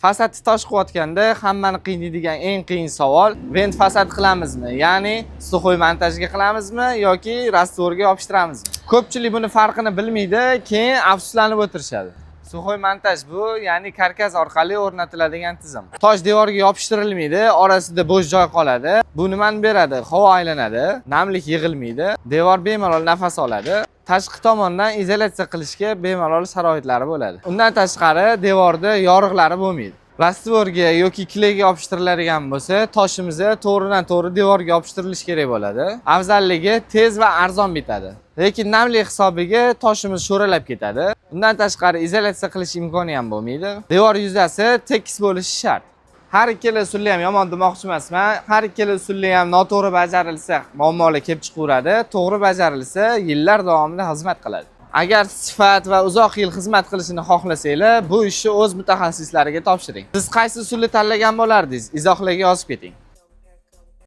Fasadni tosh qilayotganda hammani qiynaydigan eng qiyin savol: vent fasad qilamizmi? Ya'ni suxoy montajga qilamizmi yoki rastvorga yopishtiramizmi? Ko'pchilik buni farqini bilmaydi, keyin afsuslanib o'tirishadi. Suxoy montaj bu, ya'ni karkas orqali o'rnatiladigan tizim. Tosh devorga yopishtirilmaydi, orasida bo'sh joy qoladi. Bu nimani beradi? Havo aylanadi, namlik yig'ilmaydi, devor bemalol nafas oladi. Tashqi tomondan izolyatsiya qilishga bemalol sharoitlari bo'ladi. Undan tashqari devorda yoriqlari bo'lmaydi. Rastvorga yoki klayga yopishtiriladigan bo'lsa, toshimizni to'g'ridan-to'g'ri devorga yopishtirilishi kerak bo'ladi. Afzalligi tez va arzon bitadi. Lekin namlik hisobiga toshimiz sho'ralab ketadi. Undan tashqari izolyatsiya qilish imkoni ham bo'lmaydi. Devor yuzasi tekis bo'lishi shart. Har ikkala usulni ham yomon demoqchi emasman. Har ikkala usulni ham noto'g'ri bajarilsa, muammolar kelib chiqaveradi. To'g'ri bajarilsa, yillar davomida xizmat qiladi. Agar sifat va uzoq yil xizmat qilishini xohlasanglar, bu ishni o'z mutaxassislariga topshiring. Siz qaysi usulni tanlagan bo'lardingiz? Izohlarga yozib keting.